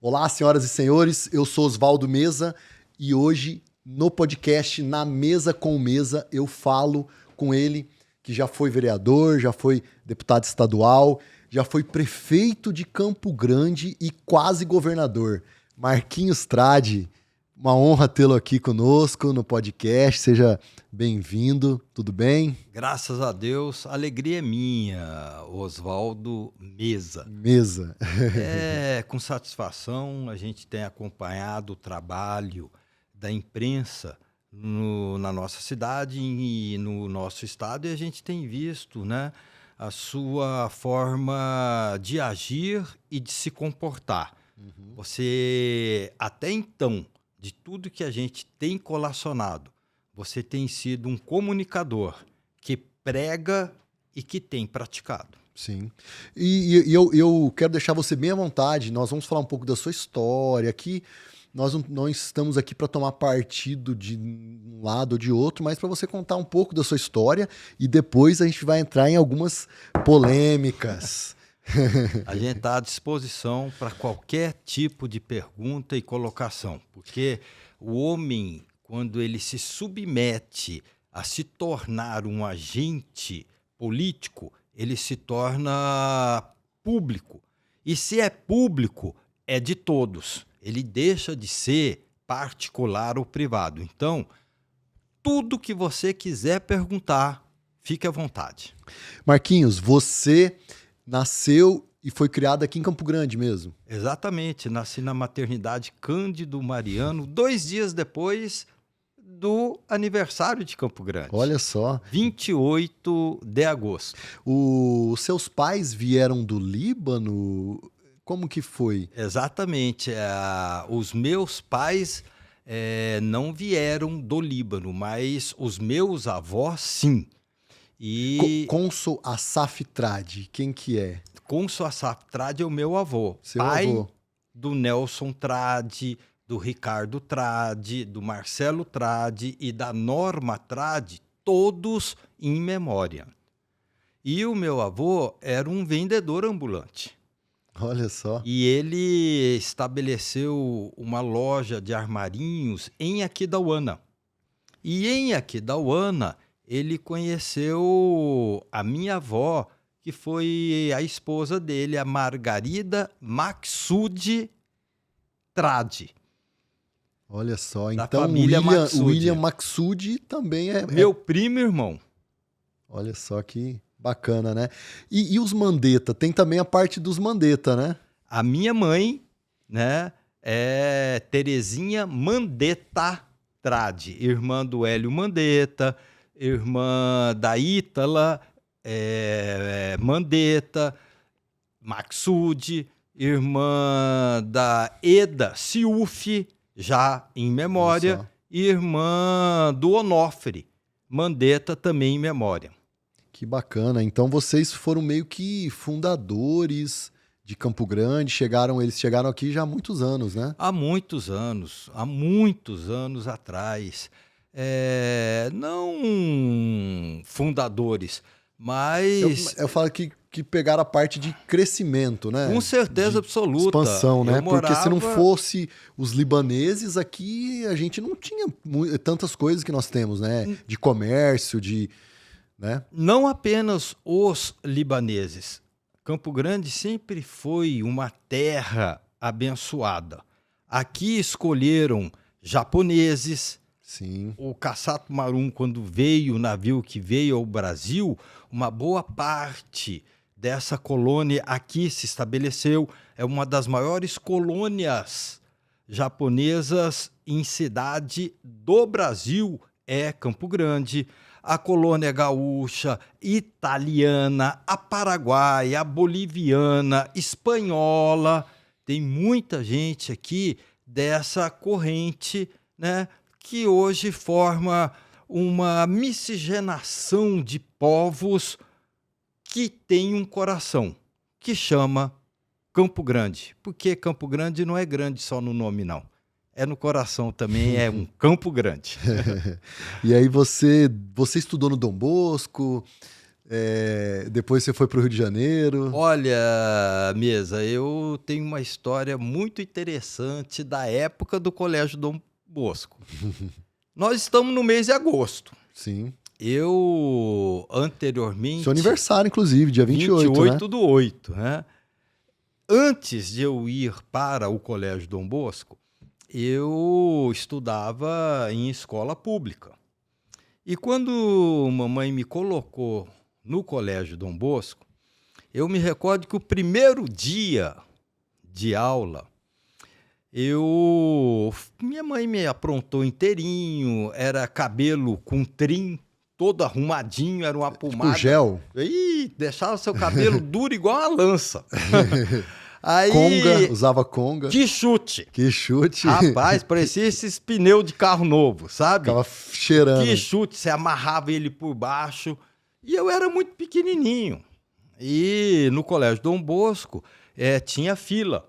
Olá, senhoras e senhores, eu sou Oswaldo Meza e hoje no podcast Na Mesa com o Meza eu falo com ele que já foi vereador, já foi deputado estadual, já foi prefeito de Campo Grande e quase governador. Marquinhos Tradi, uma honra tê-lo aqui conosco no podcast, seja bem-vindo, tudo bem? Graças a Deus, a alegria é minha, Oswaldo Meza. Meza. Com satisfação a gente tem acompanhado o trabalho da imprensa na nossa cidade e no nosso estado e a gente tem visto, né, a sua forma de agir e de se comportar. Você, até então, de tudo que a gente tem colacionado, você tem sido um comunicador que prega e que tem praticado. Sim. E eu quero deixar você bem à vontade. Nós vamos falar um pouco da sua história aqui. Nós não estamos aqui para tomar partido de um lado ou de outro, mas para você contar um pouco da sua história e depois a gente vai entrar em algumas polêmicas. A gente está à disposição para qualquer tipo de pergunta e colocação, porque o homem, quando ele se submete a se tornar um agente político, ele se torna público. E se é público, é de todos. Ele deixa de ser particular ou privado. Então, tudo que você quiser perguntar, fique à vontade. Marquinhos, você nasceu e foi criado aqui em Campo Grande mesmo. Exatamente, nasci na maternidade Cândido Mariano, 2 dias depois do aniversário de Campo Grande. Olha só. 28 de agosto. Os seus pais vieram do Líbano? Como que foi? Exatamente. Os meus pais não vieram do Líbano, mas os meus avós, sim. Cônsul Assaf Tradi, quem que é? Cônsul Assaf Tradi é o meu avô. Seu pai avô. do Nelson Tradi, do Ricardo Tradi, do Marcelo Tradi e da Norma Tradi, todos em memória. E o meu avô era um vendedor ambulante. Olha só. E ele estabeleceu uma loja de armarinhos em Aquidauana. E em Aquidauana, ele conheceu a minha avó, que foi a esposa dele, a Margarida Maxud Tradi. Olha só, Da então família Maxud. William Maxud também é... Meu primo e irmão. Olha só que bacana, né? E os Mandetta? Tem também a parte dos Mandetta, né? A minha mãe, né, é Terezinha Mandetta Tradi, irmã do Hélio Mandetta, irmã da Ítala Mandetta, Maxud, irmã da Eda Ciufi, já em memória, e irmã do Onofre Mandetta, também em memória. Que bacana. Então vocês foram meio que fundadores de Campo Grande, eles chegaram aqui já há muitos anos, né? Há muitos anos atrás. Não fundadores, mas... Eu falo que pegaram a parte de crescimento, né? Com certeza absoluta. Expansão, né? Porque se não morava... fosse os libaneses aqui, a gente não tinha tantas coisas que nós temos, né? De comércio, né? Não apenas os libaneses. Campo Grande sempre foi uma terra abençoada. Aqui escolheram japoneses. Sim. O Kassato Marum, quando veio, o navio que veio ao Brasil, uma boa parte dessa colônia aqui se estabeleceu. É uma das maiores colônias japonesas em cidade do Brasil, é Campo Grande. A colônia gaúcha, italiana, a paraguaia, a boliviana, espanhola. Tem muita gente aqui dessa corrente, né, que hoje forma uma miscigenação de povos que tem um coração, que chama Campo Grande. Porque Campo Grande não é grande só no nome, não. É no coração também, é um Campo Grande. E aí você estudou no Dom Bosco, Depois você foi para o Rio de Janeiro. Olha, Mesa, eu tenho uma história muito interessante da época do Colégio Dom Bosco. Nós estamos no mês de agosto. Sim. Eu, anteriormente... Seu aniversário, inclusive, dia 28, 28 né? do 8, né? Antes de eu ir para o Colégio Dom Bosco, eu estudava em escola pública. E quando mamãe me colocou no Colégio Dom Bosco, eu me recordo que o primeiro dia de aula, minha mãe me aprontou inteirinho, era cabelo com trim, todo arrumadinho, era uma pomada. Tipo gel? Ih, deixava seu cabelo duro igual uma lança. Aí, Conga, usava conga. que chute. Que chute. Rapaz, parecia esses pneus de carro novo, sabe? Ficava cheirando. Que chute, você amarrava ele por baixo. E eu era muito pequenininho. E no Colégio Dom Bosco tinha fila.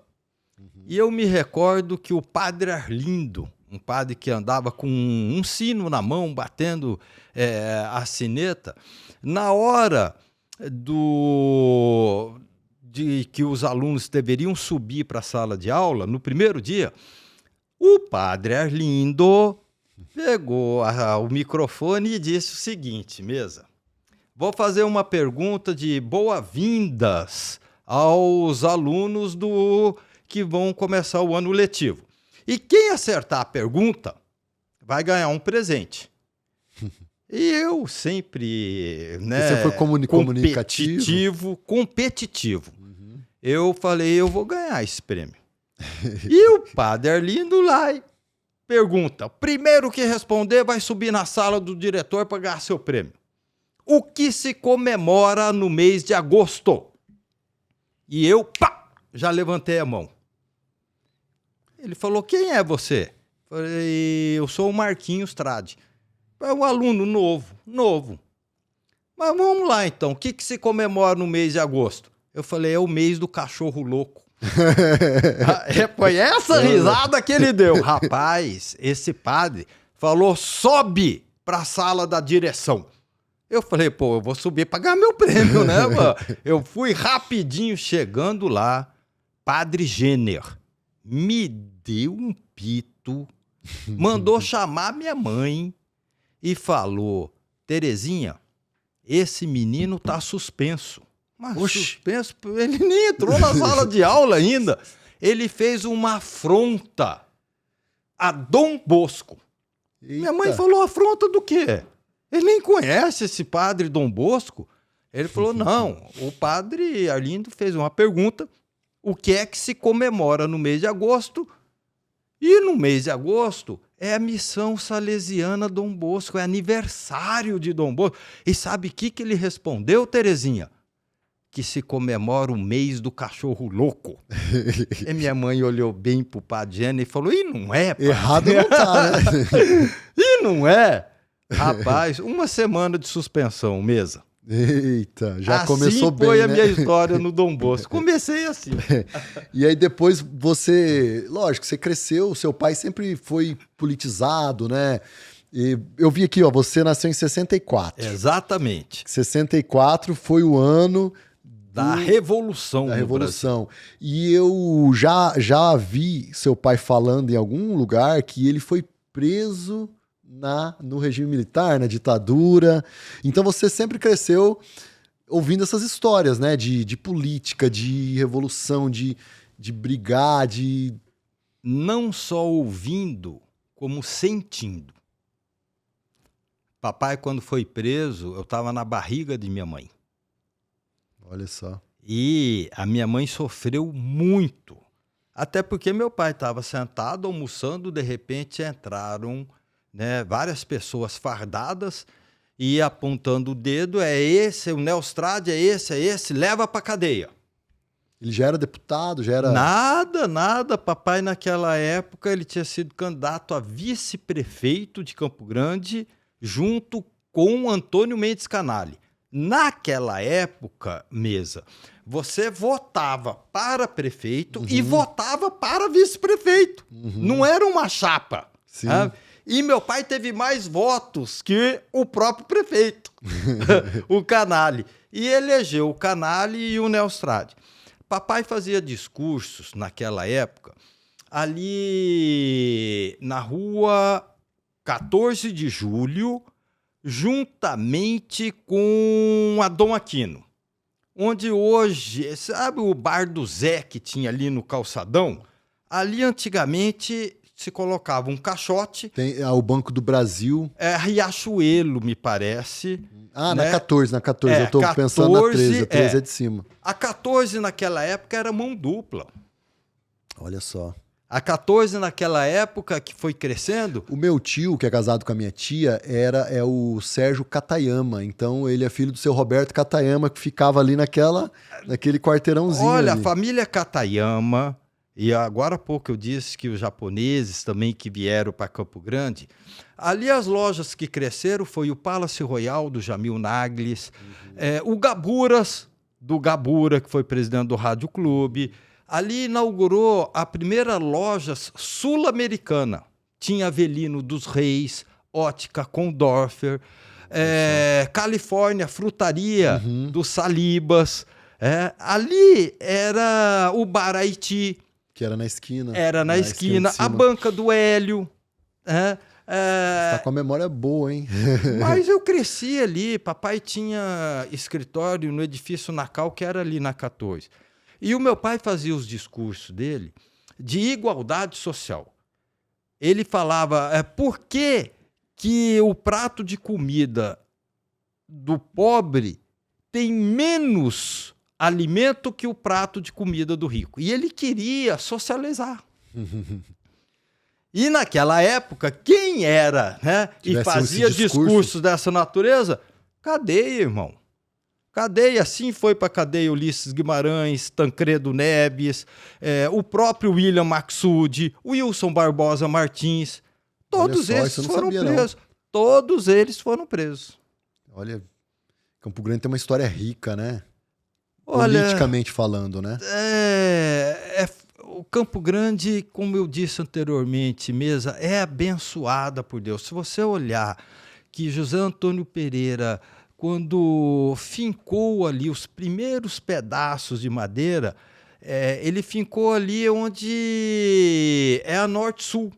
E eu me recordo que o padre Arlindo, um padre que andava com um sino na mão, batendo a sineta, na hora de que os alunos deveriam subir para a sala de aula, no primeiro dia, o padre Arlindo pegou o microfone e disse o seguinte, Mesa, vou fazer uma pergunta de boas-vindas aos alunos que vão começar o ano letivo. E quem acertar a pergunta vai ganhar um presente. E eu sempre, né, você foi comunicativo? Competitivo. Eu falei, eu vou ganhar esse prêmio. E o padre Arlindo lá pergunta, primeiro que responder vai subir na sala do diretor para ganhar seu prêmio. O que se comemora no mês de agosto? E eu, já levantei a mão. Ele falou, quem é você? Falei, eu sou o Marquinhos Trade. É um aluno novo. Mas vamos lá então, o que se comemora no mês de agosto? Eu falei, é o mês do cachorro louco. Foi essa risada que ele deu. Rapaz, esse padre falou, sobe para a sala da direção. Eu falei, pô, eu vou subir para ganhar meu prêmio, né, mano? Eu fui rapidinho, chegando lá, padre Jenner me deu um pito, mandou chamar minha mãe e falou, Terezinha, esse menino tá suspenso. Mas suspenso? Ele nem entrou na sala de aula ainda. Ele fez uma afronta a Dom Bosco. Eita. Minha mãe falou, afronta do quê? Ele nem conhece esse padre Dom Bosco. Ele falou, não, o padre Arlindo fez uma pergunta, o que é que se comemora no mês de agosto? E no mês de agosto é a missão salesiana Dom Bosco, é aniversário de Dom Bosco. E sabe o que ele respondeu, Terezinha? Que se comemora o mês do cachorro louco. E minha mãe olhou bem pro padre Jenner e falou, e não é, padre? Errado não tá, né? E não é? Rapaz, uma semana de suspensão, Mesa. Eita, já assim começou bem, foi a né? minha história no Dom Bosco. Comecei assim. E aí depois você... Lógico, você cresceu, seu pai sempre foi politizado, né? E eu vi aqui, ó, você nasceu em 64. Exatamente. 64 foi o ano... Da Revolução. Da Revolução. E eu já vi seu pai falando em algum lugar que ele foi preso no regime militar, na ditadura. Então você sempre cresceu ouvindo essas histórias, né? De política, de revolução, de brigar, de... Não só ouvindo, como sentindo. Papai, quando foi preso, eu estava na barriga de minha mãe. Olha só. E a minha mãe sofreu muito. Até porque meu pai estava sentado, almoçando, de repente entraram, né, várias pessoas fardadas e apontando o dedo, é esse, o Nelstrade, é esse, leva para cadeia. Ele já era deputado, já era... Nada. Papai, naquela época, ele tinha sido candidato a vice-prefeito de Campo Grande, junto com Antônio Mendes Canali. Naquela época, Mesa, você votava para prefeito e votava para vice-prefeito. Não era uma chapa. Sim. Sabe? E meu pai teve mais votos que o próprio prefeito, o Canali. E elegeu o Canali e o Neustrade. Papai fazia discursos naquela época ali na rua 14 de Julho, juntamente com a Dom Aquino. Onde hoje, sabe o bar do Zé que tinha ali no calçadão? Ali antigamente se colocava um caixote. Tem o Banco do Brasil. Riachuelo, me parece. Ah, né? na 14, eu tô 14, pensando na 13, a 13 é de cima. A 14 naquela época era mão dupla. Olha só. A 14 naquela época que foi crescendo... O meu tio, que é casado com a minha tia, é o Sérgio Katayama. Então, ele é filho do seu Roberto Katayama, que ficava ali naquele quarteirãozinho. Olha, ali. A família Katayama, e agora há pouco eu disse que os japoneses também que vieram para Campo Grande, ali as lojas que cresceram foi o Palace Royal, do Jamil Naglis, o Gaburas, do Gabura, que foi presidente do Rádio Clube. Ali inaugurou a primeira loja sul-americana. Tinha Avelino dos Reis, Ótica Condorfer, Califórnia, Frutaria dos Salibas. Ali era o Bar Haiti. Que era na esquina. Era na esquina. A banca do Hélio. Você tá com a memória boa, hein? Mas eu cresci ali. Papai tinha escritório no edifício Nacal, que era ali na 14. E o meu pai fazia os discursos dele de igualdade social. Ele falava, por que o prato de comida do pobre tem menos alimento que o prato de comida do rico? E ele queria socializar. E naquela época, quem era, né, e fazia discursos dessa natureza? Cadeia, irmão. Cadeia, assim foi para a cadeia Ulisses Guimarães, Tancredo Neves, o próprio William Maxud, Wilson Barbosa Martins. Todos eles foram presos. Todos eles foram presos. Olha, Campo Grande tem uma história rica, né? Olha, politicamente falando, né? O Campo Grande, como eu disse anteriormente, Mesa, é abençoada por Deus. Se você olhar que José Antônio Pereira, quando fincou ali os primeiros pedaços de madeira, ele fincou ali onde é a Norte-Sul.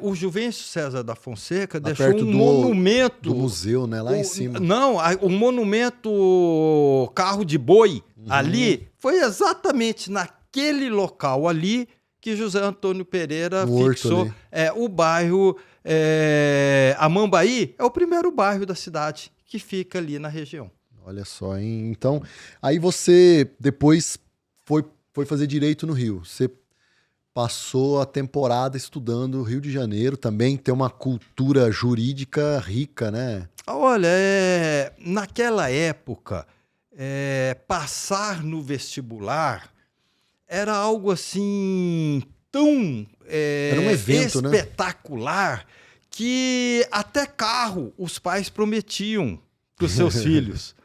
O Juvencio César da Fonseca lá deixou um monumento... do museu, né? Lá em cima. Não, o monumento Carro de Boi ali foi exatamente naquele local ali que José Antônio Pereira fixou o bairro... Amambaí é o primeiro bairro da cidade que fica ali na região. Olha só, hein? Então, aí você depois foi fazer direito no Rio. Você passou a temporada estudando Rio de Janeiro, também tem uma cultura jurídica rica, né? Olha, naquela época, passar no vestibular era algo assim tão era um evento, espetacular, né? Que até carro os pais prometiam para os seus filhos.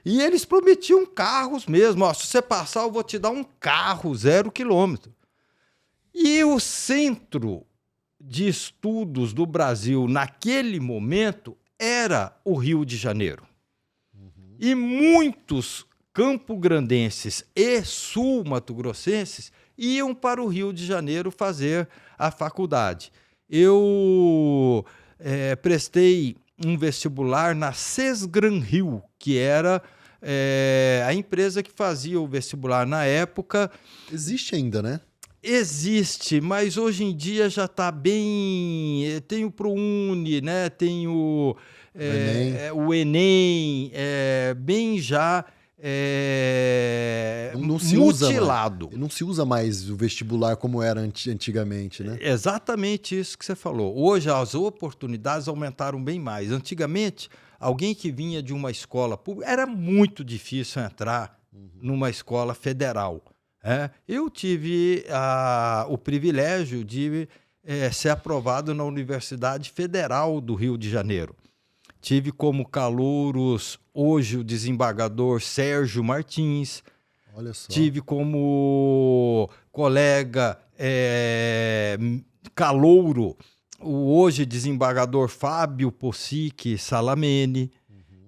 E eles prometiam carros mesmo. Se você passar, eu vou te dar um carro 0 quilômetro. E o centro de estudos do Brasil naquele momento era o Rio de Janeiro. E muitos campograndenses e sul-mato-grossenses iam para o Rio de Janeiro fazer a faculdade. Eu prestei um vestibular na Sesgran Rio, que era a empresa que fazia o vestibular na época. Existe ainda, né? Existe, mas hoje em dia já está bem... Tem o ProUni, né? Tem o Enem, bem já... não se mutilado. Não se usa mais o vestibular como era antigamente, né? Exatamente isso que você falou. Hoje as oportunidades aumentaram bem mais. Antigamente, alguém que vinha de uma escola pública, era muito difícil entrar numa escola federal. Eu tive o privilégio de ser aprovado na Universidade Federal do Rio de Janeiro. Tive como calouros hoje o desembargador Sérgio Martins. Olha só. Tive como colega calouro o hoje desembargador Fábio Possicchi Salamene.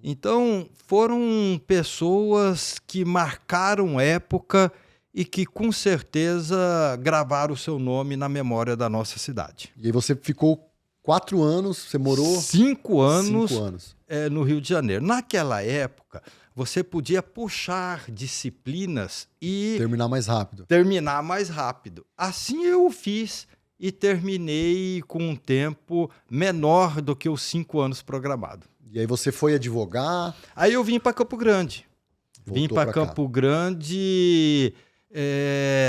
Então, foram pessoas que marcaram época e que, com certeza, gravaram o seu nome na memória da nossa cidade. E aí você ficou 4 anos, você morou... 5 anos, 5 anos. no Rio de Janeiro. Naquela época, você podia puxar disciplinas e Terminar mais rápido. terminar mais rápido. Assim eu fiz e terminei com um tempo menor do que os 5 anos programado. E aí você foi advogar, Aí eu vim para Campo Grande. Vim voltou para pra cá. Campo Grande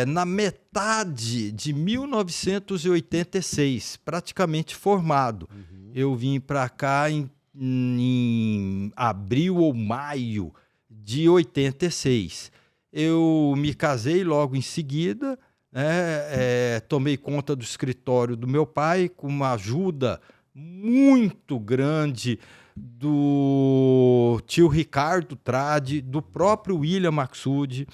na metade de 1986, praticamente formado. Eu vim para cá em abril ou maio de 86. Eu me casei logo em seguida, tomei conta do escritório do meu pai com uma ajuda muito grande do tio Ricardo Tradi, do próprio William Maxud,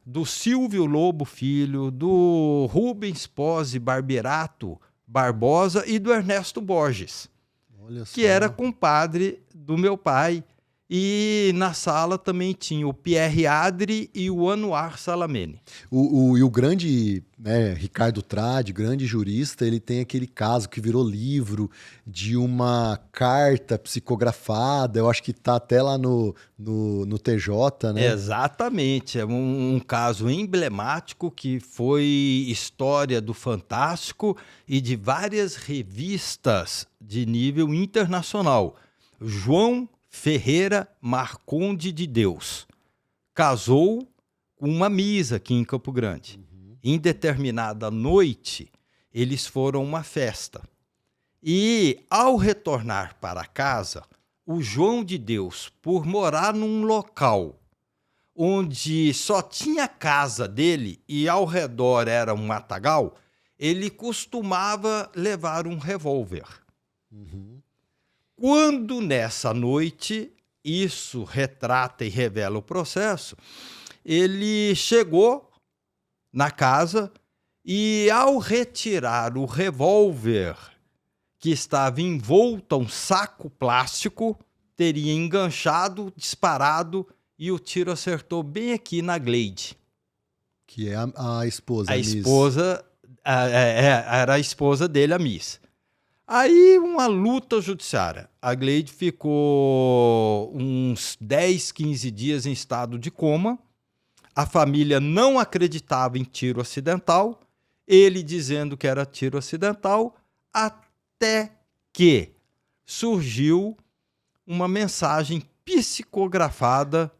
do Silvio Lobo Filho, do Rubens Pose Barberato Barbosa e do Ernesto Borges, Olha só. que era compadre do meu pai. E na sala também tinha o Pierre Adri e o Anuar Salamene. E o grande, né, Ricardo Tradi, grande jurista, ele tem aquele caso que virou livro de uma carta psicografada, eu acho que tá até lá no TJ, né? Exatamente, é um caso emblemático que foi história do Fantástico e de várias revistas de nível internacional. João Ferreira Marconde de Deus casou com uma Misa aqui em Campo Grande. Em determinada noite, eles foram a uma festa. E, ao retornar para casa, o João de Deus, por morar num local onde só tinha casa dele e ao redor era um matagal, ele costumava levar um revólver. Quando nessa noite, isso retrata e revela o processo, ele chegou na casa e, ao retirar o revólver que estava envolto a um saco plástico, teria enganchado, disparado e o tiro acertou bem aqui na Gleide. Que é a esposa, A Miss. esposa, era a esposa dele, a Miss. Aí, uma luta judiciária. A Gleide ficou uns 10, 15 dias em estado de coma. A família não acreditava em tiro acidental. Ele dizendo que era tiro acidental. Até que surgiu uma mensagem psicografada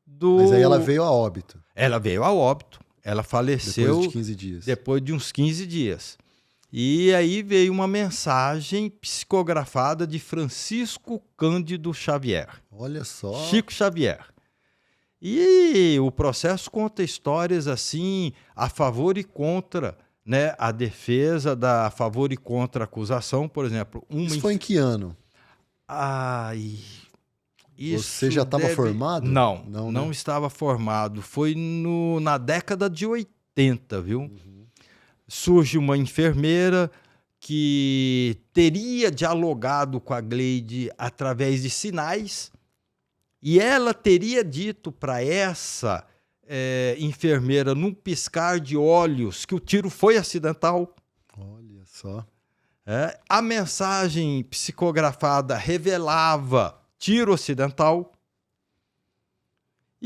do... Mas aí ela veio a óbito. Ela veio a óbito. Ela faleceu Depois de 15 dias. depois de uns 15 dias. E aí veio uma mensagem psicografada de Francisco Cândido Xavier. Olha só. Chico Xavier. E o processo conta histórias assim, a favor e contra, né? A defesa a favor e contra a acusação, por exemplo. Isso foi em que ano? Ai, isso Você já estava formado? Não, Não, não né? estava formado. Foi na década de 80, viu? Surge uma enfermeira que teria dialogado com a Gleide através de sinais e ela teria dito para essa enfermeira, num piscar de olhos, que o tiro foi acidental. Olha só. A mensagem psicografada revelava tiro acidental.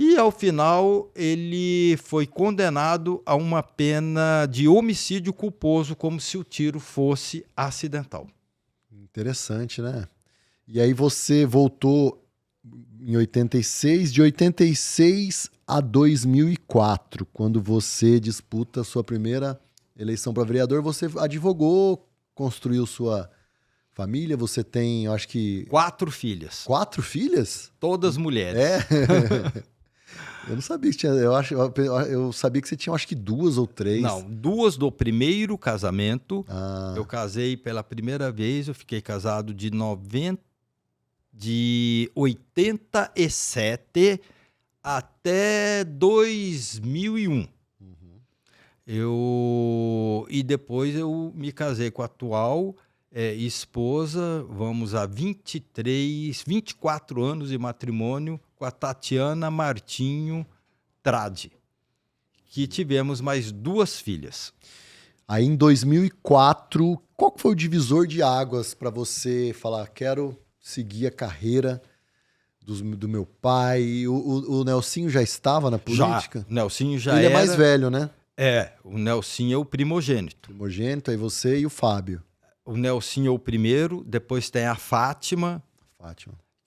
E, ao final, ele foi condenado a uma pena de homicídio culposo, como se o tiro fosse acidental. Interessante, né? E aí você voltou em 86, de 86 a 2004, quando você disputa a sua primeira eleição para vereador, você advogou, construiu sua família, você tem, eu acho que... 4 filhas. 4 filhas? Todas mulheres. É. Eu não sabia que tinha. Eu sabia que você tinha, acho que 2 ou 3. Não, 2 do primeiro casamento. Ah, Eu casei pela primeira vez, eu fiquei casado de 87 até 2001. E depois eu me casei com a atual esposa, vamos a 24 anos de matrimônio com a Tatiana Martinho Tradi, que tivemos mais 2 filhas. Aí em 2004, qual que foi o divisor de águas para você falar, quero seguir a carreira do meu pai? O Nelsinho já estava na política? O Nelsinho já Ele era... é mais velho, né? O Nelsinho é o primogênito. Primogênito, aí você e o Fábio. O Nelsinho é o primeiro, depois tem a Fátima,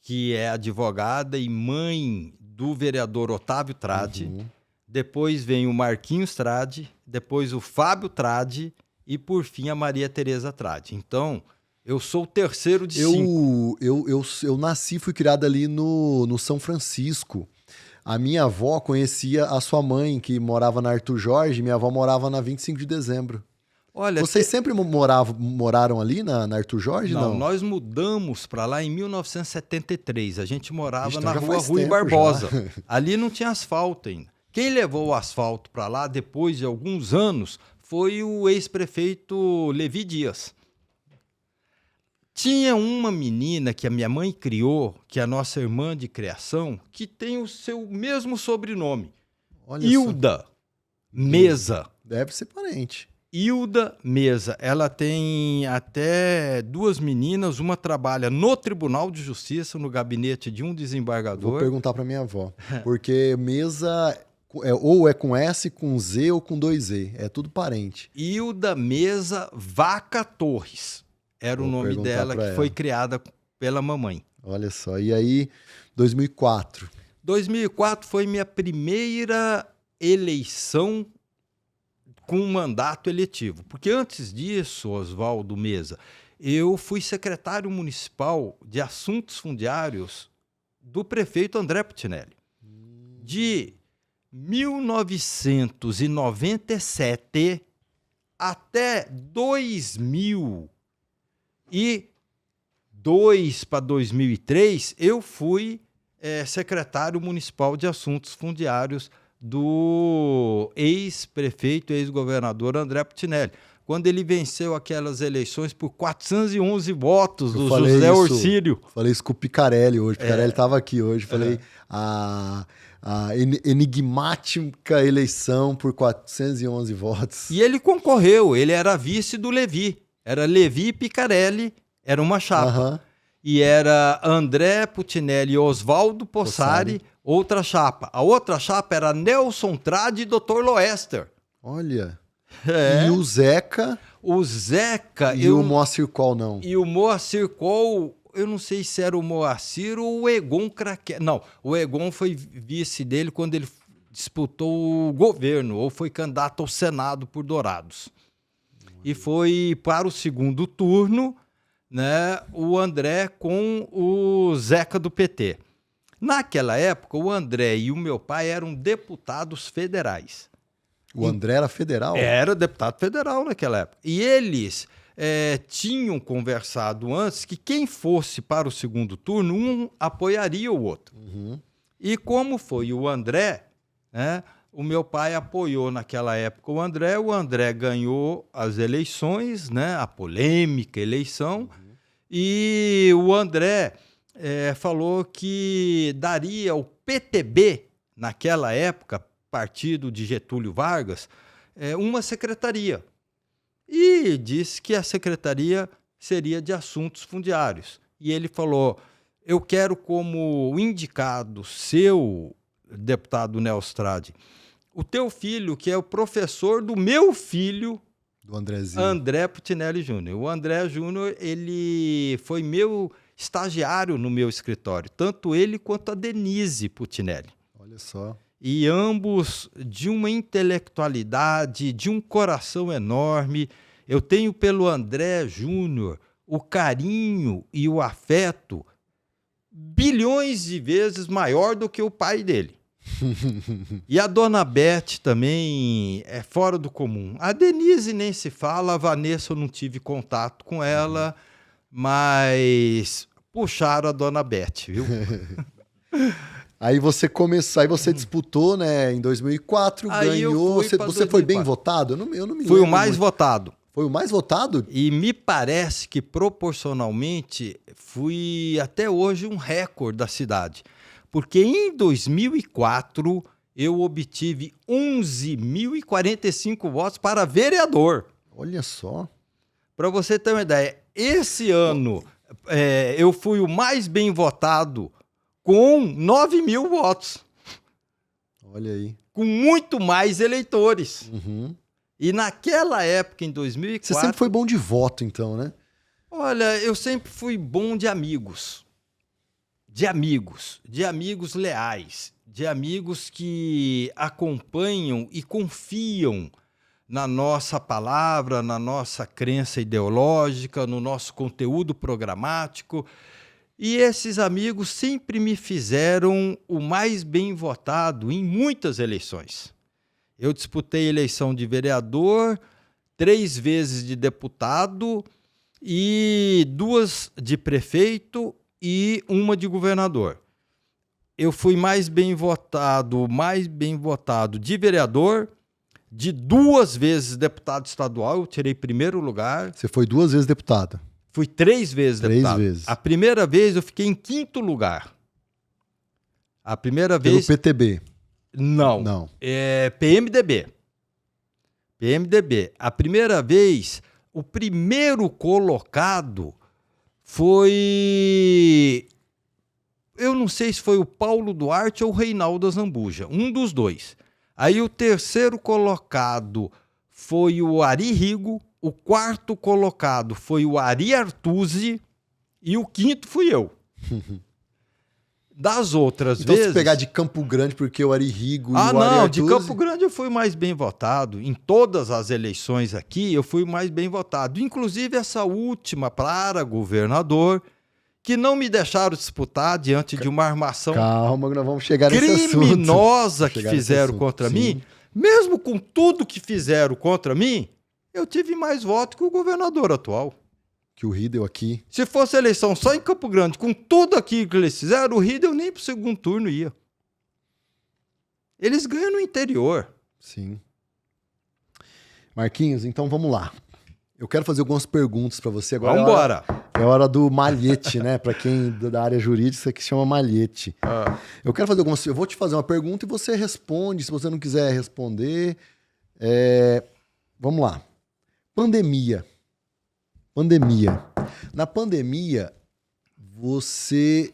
que é advogada e mãe do vereador Otávio Tradi. Depois vem o Marquinhos Tradi, depois o Fábio Tradi e, por fim, a Maria Tereza Tradi. Então, eu sou o terceiro de 5. Eu nasci e fui criado ali no São Francisco. A minha avó conhecia a sua mãe, que morava na Arthur Jorge. Minha avó morava na 25 de dezembro. Olha, vocês sempre moraram ali na Arthur Jorge? Não, nós mudamos para lá em 1973. A gente morava na rua Rui tempo Barbosa. Ali não tinha asfalto ainda. Quem levou o asfalto para lá depois de alguns anos foi o ex-prefeito Levi Dias. Tinha uma menina que a minha mãe criou, que é a nossa irmã de criação, que tem o seu mesmo sobrenome. Olha Hilda só. Mesa. Deve ser parente. Hilda Mesa. Ela tem até 2 meninas, uma trabalha no Tribunal de Justiça, no gabinete de um desembargador. Vou perguntar para minha avó, porque Mesa ou é com S, com Z ou com 2 E, é tudo parente. Hilda Mesa Vaca Torres. Era o nome dela, que foi criada pela mamãe. Olha só, e aí 2004? 2004 foi minha primeira eleição com mandato eletivo. Porque antes disso, Oswaldo Mesa, eu fui secretário municipal de assuntos fundiários do prefeito André Putinelli. De 1997 até 2002 para 2003, eu fui secretário municipal de assuntos fundiários do ex-prefeito, ex-governador André Putinelli, quando ele venceu aquelas eleições por 411 votos do José Orcílio. Falei isso com o Picarelli hoje. O Picarelli estava aqui hoje. Falei a enigmática eleição por 411 votos. E ele concorreu, ele era vice do Levi. Era Levi e Picarelli, era uma chapa. E era André Putinelli e Oswaldo Possari, outra chapa. A outra chapa era Nelson Tradi e Dr. Loester. Olha. E o Zeca? O Zeca... o Moacir Col, não? E o Moacir Col, eu não sei se era o Moacir ou o Egon Craque. Não, o Egon foi vice dele quando ele disputou o governo, ou foi candidato ao Senado por Dourados. E foi para o segundo turno, né, o André com o Zeca do PT. Naquela época, o André e o meu pai eram deputados federais. O André era federal? Era deputado federal naquela época. E eles tinham conversado antes que quem fosse para o segundo turno, um apoiaria o outro. E como foi o André, né, o meu pai apoiou naquela época o André ganhou as eleições, né, a polêmica eleição, e o André falou que daria ao PTB, naquela época, partido de Getúlio Vargas, uma secretaria. E disse que a secretaria seria de assuntos fundiários. E ele falou, eu quero como indicado seu, deputado Nelson Tradi, o teu filho, que é o professor do meu filho, do Andrezinho. André Putinelli Júnior. O André Júnior, ele foi meu estagiário no meu escritório, tanto ele quanto a Denise Putinelli. Olha só. E ambos de uma intelectualidade, de um coração enorme. Eu tenho pelo André Júnior o carinho e o afeto bilhões de vezes maior do que o pai dele. E a dona Beth também é fora do comum. A Denise nem se fala, a Vanessa eu não tive contato com ela, mas puxaram a dona Beth, viu? Aí você começou, aí você disputou, né, em 2004, aí ganhou. Você foi bem votado? Eu não me lembro. Fui o mais votado. Foi o mais votado? E me parece que, proporcionalmente, fui até hoje um recorde da cidade. Porque em 2004, eu obtive 11.045 votos para vereador. Olha só. Para você ter uma ideia, esse ano eu fui o mais bem votado com 9.000 votos. Olha aí. Com muito mais eleitores. Uhum. E naquela época, em 2004... Você sempre foi bom de voto, então, né? Olha, eu sempre fui bom de amigos. De amigos leais. De amigos que acompanham e confiam na nossa palavra, na nossa crença ideológica, no nosso conteúdo programático. E esses amigos sempre me fizeram o mais bem votado em muitas eleições. Eu disputei eleição de vereador, 3 vezes de deputado e 2 de prefeito e 1 de governador. Eu fui mais bem votado de vereador, de 2 vezes deputado estadual, eu tirei primeiro lugar. Você foi 2 vezes deputado. Fui 3 vezes deputado. 3 vezes. A primeira vez eu fiquei em 5º lugar. A primeira vez... Pelo PTB. Não. É PMDB. A primeira vez, o primeiro colocado foi... Eu não sei se foi o Paulo Duarte ou o Reinaldo Azambuja, um dos dois. Aí o terceiro colocado foi o Ari Rigo, o 4º colocado foi o Ari Artuzzi e o 5º fui eu. Das outras então, vezes... se pegar de Campo Grande, porque o Ari Rigo e o Ari não, Artuzzi... de Campo Grande eu fui mais bem votado. Em todas as eleições aqui, eu fui mais bem votado. Inclusive essa última para governador, que não me deixaram disputar diante de uma armação Calma, nós vamos chegar nesse assunto. Criminosa que fizeram contra mim. Mesmo com tudo que fizeram contra mim, eu tive mais votos que o governador atual. Que o Riedel aqui... Se fosse eleição só em Campo Grande, com tudo aquilo que eles fizeram, o Riedel nem para o segundo turno ia. Eles ganham no interior. Sim. Marquinhos, então vamos lá. Eu quero fazer algumas perguntas para você agora. Vamos embora. É hora do malhete, né? Para quem da área jurídica, isso aqui chama malhete. Eu quero fazer algumas... Eu vou te fazer uma pergunta e você responde. Se você não quiser responder... Vamos lá. Pandemia. Na pandemia, você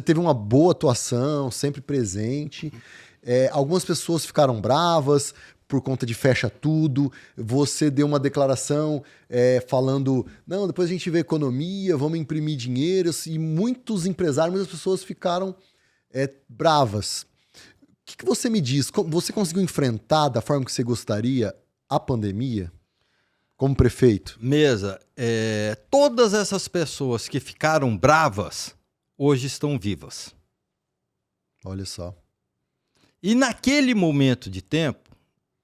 teve uma boa atuação, sempre presente. Algumas pessoas ficaram bravas por conta de fecha tudo. Você deu uma declaração falando, não, depois a gente vê economia, vamos imprimir dinheiro. E muitos empresários, muitas pessoas ficaram bravas. O que você me diz? Você conseguiu enfrentar da forma que você gostaria a pandemia? Como prefeito? Mesa, todas essas pessoas que ficaram bravas, hoje estão vivas. Olha só. E naquele momento de tempo,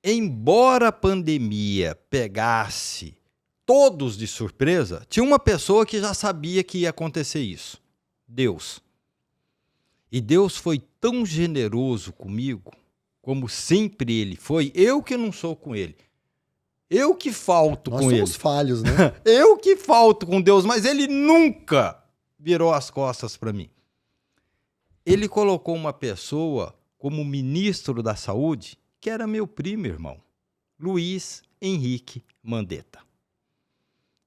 embora a pandemia pegasse todos de surpresa, tinha uma pessoa que já sabia que ia acontecer isso. Deus. E Deus foi tão generoso comigo, como sempre ele foi, eu que não sou com ele. Eu que falto com ele. Nós somos falhos, né? Eu que falto com Deus, mas ele nunca virou as costas para mim. Ele colocou uma pessoa como ministro da Saúde, que era meu primo, irmão, Luiz Henrique Mandetta.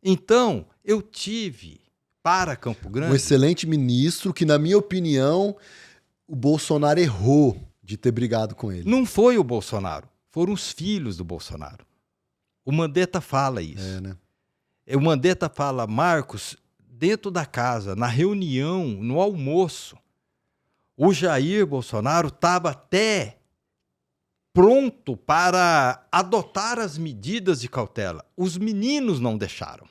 Então, eu tive para Campo Grande... Um excelente ministro que, na minha opinião, o Bolsonaro errou de ter brigado com ele. Não foi o Bolsonaro, foram os filhos do Bolsonaro. O Mandetta fala isso. Né? O Mandetta fala, Marcos, dentro da casa, na reunião, no almoço, o Jair Bolsonaro estava até pronto para adotar as medidas de cautela. Os meninos não deixaram.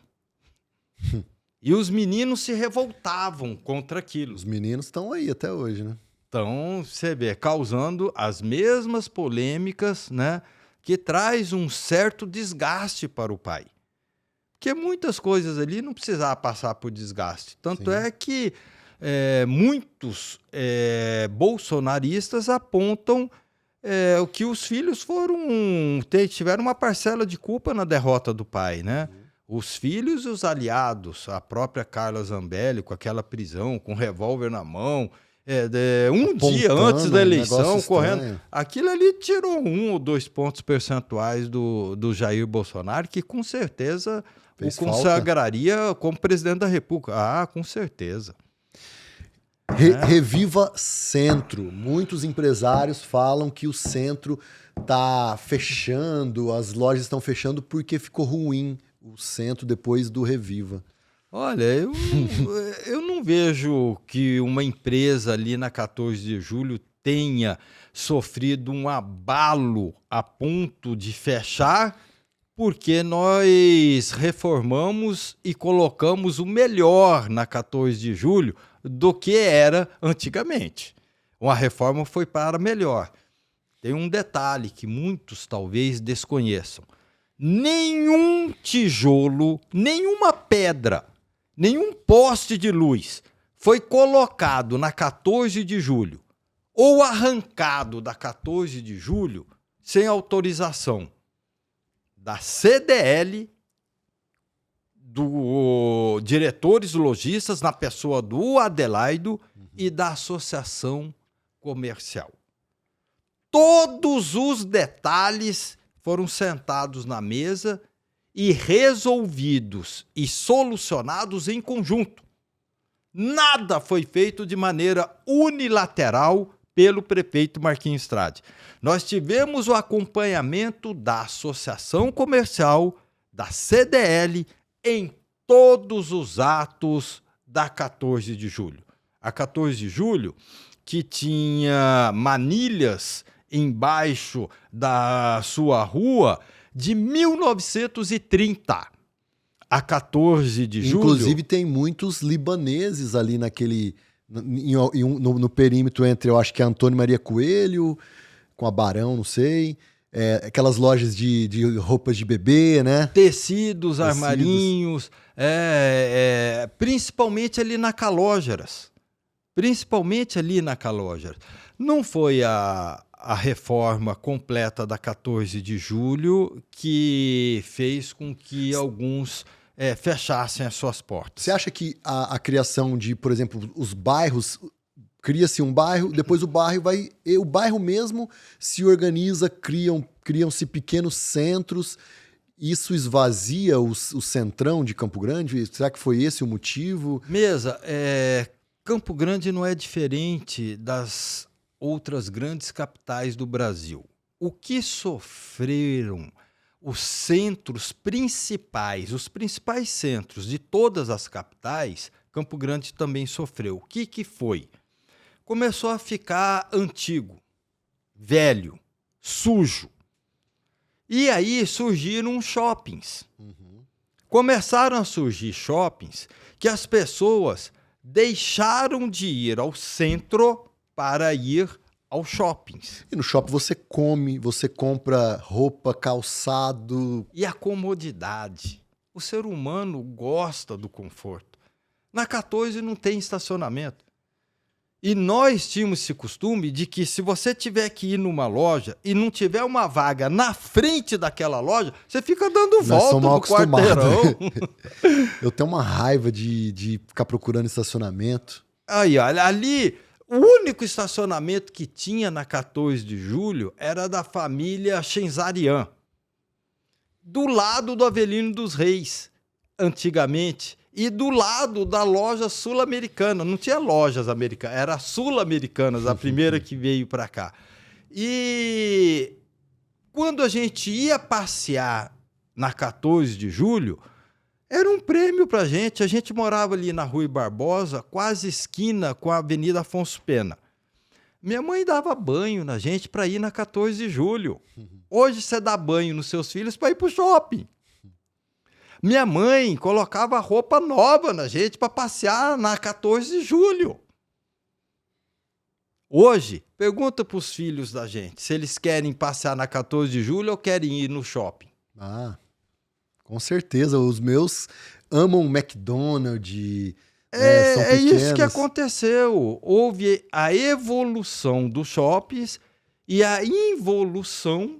E os meninos se revoltavam contra aquilo. Os meninos estão aí até hoje, né? Então, você vê, causando as mesmas polêmicas, né? Que traz um certo desgaste para o pai. Porque muitas coisas ali não precisava passar por desgaste. Tanto Sim. é que muitos bolsonaristas apontam o que os filhos tiveram uma parcela de culpa na derrota do pai, né? Os filhos e os aliados, a própria Carla Zambelli com aquela prisão, com um revólver na mão, dia antes da eleição, correndo. Aquilo ali tirou 1 ou 2 pontos percentuais do Jair Bolsonaro, que com certeza o consagraria como presidente da República. Ah, com certeza. Reviva Centro. Muitos empresários falam que o Centro está fechando, as lojas estão fechando porque ficou ruim o Centro depois do Reviva. Olha, eu não vejo que uma empresa ali na 14 de julho tenha sofrido um abalo a ponto de fechar, porque nós reformamos e colocamos o melhor na 14 de julho do que era antigamente. Uma reforma foi para melhor. Tem um detalhe que muitos talvez desconheçam. Nenhum tijolo, nenhuma pedra, nenhum poste de luz foi colocado na 14 de julho ou arrancado da 14 de julho sem autorização da CDL, do diretores lojistas, na pessoa do Adelaido e da Associação Comercial. Todos os detalhes foram sentados na mesa e resolvidos e solucionados em conjunto. Nada foi feito de maneira unilateral pelo prefeito Marquinhos Strade. Nós tivemos o acompanhamento da Associação Comercial, da CDL, em todos os atos da 14 de julho. A 14 de julho, que tinha manilhas embaixo da sua rua de 1930. A 14 de julho... Inclusive tem muitos libaneses ali no perímetro entre, eu acho que é Antônio Maria Coelho, com a Barão, não sei... aquelas lojas de roupas de bebê, né? Tecidos, armarinhos, principalmente ali na Calógeras. Não foi a reforma completa da 14 de julho que fez com que alguns fechassem as suas portas. Você acha que a criação de, por exemplo, os bairros... Cria-se um bairro, depois o bairro mesmo se organiza, criam-se pequenos centros, isso esvazia o centrão de Campo Grande? Será que foi esse o motivo? Mesa, Campo Grande não é diferente das outras grandes capitais do Brasil. O que sofreram os centros principais, os principais centros de todas as capitais, Campo Grande também sofreu. O que foi? Começou a ficar antigo, velho, sujo. E aí surgiram shoppings. Começaram a surgir shoppings que as pessoas deixaram de ir ao centro para ir aos shoppings. E no shopping você come, você compra roupa, calçado. E a comodidade. O ser humano gosta do conforto. Na 14 não tem estacionamento. E nós tínhamos esse costume de que se você tiver que ir numa loja e não tiver uma vaga na frente daquela loja, você fica dando volta no quarteirão. Eu tenho uma raiva de ficar procurando estacionamento. Aí, olha, ali, o único estacionamento que tinha na 14 de julho era da família Chenzarian, do lado do Avelino dos Reis, antigamente. E do lado da loja sul-americana. Não tinha lojas americanas, era sul-americanas, a primeira que veio para cá. E quando a gente ia passear na 14 de julho, era um prêmio para a gente morava ali na Rui Barbosa, quase esquina com a Avenida Afonso Pena. Minha mãe dava banho na gente para ir na 14 de julho. Hoje você dá banho nos seus filhos para ir para o shopping. Minha mãe colocava roupa nova na gente para passear na 14 de julho. Hoje, pergunta para os filhos da gente se eles querem passear na 14 de julho ou querem ir no shopping. Ah, com certeza. Os meus amam McDonald's. São isso que aconteceu. Houve a evolução dos shoppings e a involução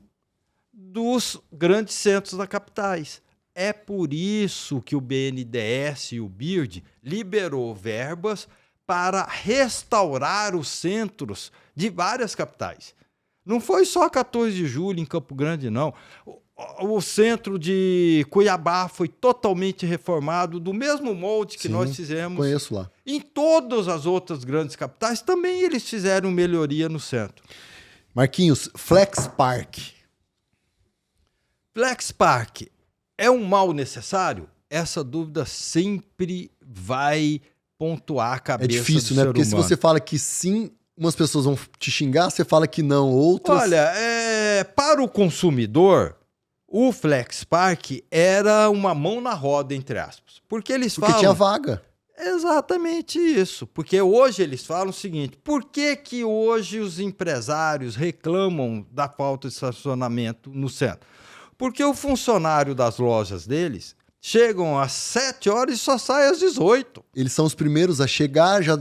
dos grandes centros das capitais. É por isso que o BNDES e o BIRD liberou verbas para restaurar os centros de várias capitais. Não foi só 14 de julho em Campo Grande, não. O centro de Cuiabá foi totalmente reformado, do mesmo molde que nós fizemos. Conheço lá. Em todas as outras grandes capitais, também eles fizeram melhoria no centro. Marquinhos, Flex Park. Flex Park é um mal necessário? Essa dúvida sempre vai pontuar a cabeça É difícil, do né? ser Porque se humano. você fala que sim, umas pessoas vão te xingar, você fala que não, outras... Olha, para o consumidor, o Flex Park era uma mão na roda, entre aspas. Porque eles Porque falam... tinha vaga. Exatamente isso. Porque hoje eles falam o seguinte, por que hoje os empresários reclamam da falta de estacionamento no centro? Porque o funcionário das lojas deles chegam às 7 horas e só saem às 18. Eles são os primeiros a chegar, já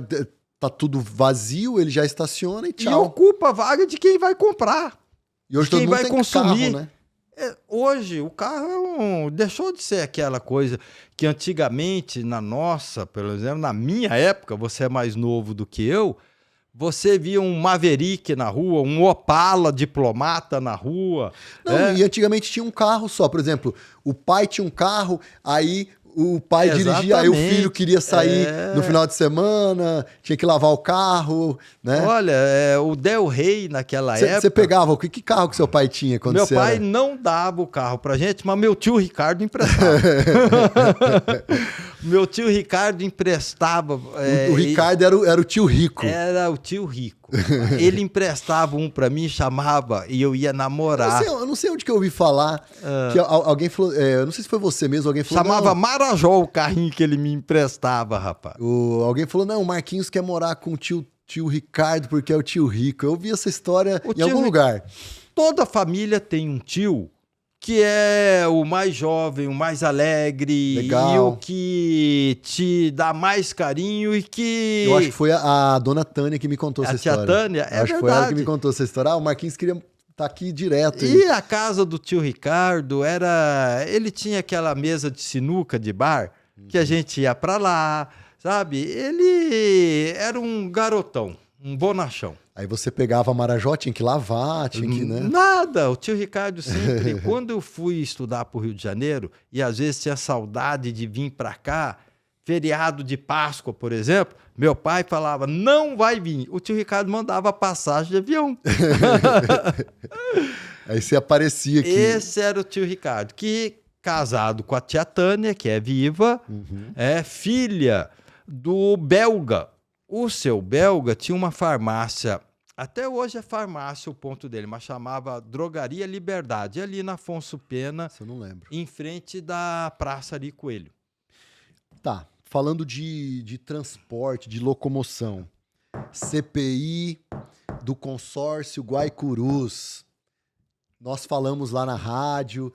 tá tudo vazio, ele já estaciona e E tchau. ocupa a vaga de quem vai comprar. E hoje quem todo mundo vai tem consumir. carro, né? Hoje o carro deixou de ser aquela coisa que antigamente, pelo exemplo, na minha época, você é mais novo do que eu, você via um Maverick na rua, um Opala diplomata na rua. Não, e antigamente tinha um carro só. Por exemplo, o pai tinha um carro, aí o pai dirigia, aí o filho queria sair no final de semana, tinha que lavar o carro, né? Olha, o Del Rey naquela época... Você pegava, que carro que seu pai tinha quando Meu você pai era? não dava o carro pra gente, mas meu tio Ricardo emprestava. Meu tio Ricardo emprestava... O Ricardo era o tio rico. Era o tio rico. Ele emprestava um pra mim, chamava, e eu ia namorar. Eu não sei onde que eu ouvi falar, que alguém falou, eu não sei se foi você mesmo, alguém falou... Chamava não, Marajó o carrinho que ele me emprestava, rapaz. alguém falou, não, o Marquinhos quer morar com o tio Ricardo porque é o tio rico. Eu ouvi essa história em algum lugar. Toda família tem um tio que é o mais jovem, o mais alegre, Legal. e o que te dá mais carinho e que... Eu acho que foi a dona Tânia que me contou essa história. A tia Tânia, acho que foi ela que me contou essa história. O Marquinhos queria estar aqui direto. E a casa do tio Ricardo ele tinha aquela mesa de sinuca de bar, que a gente ia pra lá, sabe? Ele era um garotão, um bonachão. Aí você pegava a Marajó, tinha que lavar, tinha que, né? Nada, o tio Ricardo sempre... Quando eu fui estudar pro Rio de Janeiro, e às vezes tinha saudade de vir pra cá, feriado de Páscoa, por exemplo, meu pai falava, não vai vir. O tio Ricardo mandava passagem de avião. Aí você aparecia aqui. Esse era o tio Ricardo, que casado com a tia Tânia, que é viva, é filha do belga. O seu belga tinha uma farmácia, até hoje é farmácia o ponto dele, mas chamava Drogaria Liberdade, ali na Afonso Pena, Isso eu não lembro. em frente da Praça Ari Coelho. Tá, falando de transporte, de locomoção. CPI do consórcio Guaicurus. Nós falamos lá na rádio,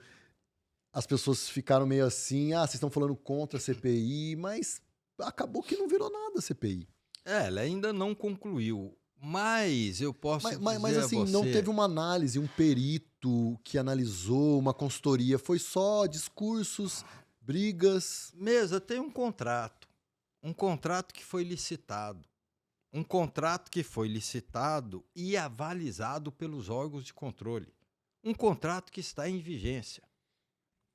as pessoas ficaram meio assim, vocês estão falando contra a CPI, mas acabou que não virou nada a CPI. Ela ainda não concluiu, mas eu posso Mas dizer assim, a você... não teve uma análise, um perito que analisou, uma consultoria, foi só discursos, brigas. Mesa, tem um contrato que foi licitado. Um contrato que foi licitado e avalizado pelos órgãos de controle. Um contrato que está em vigência.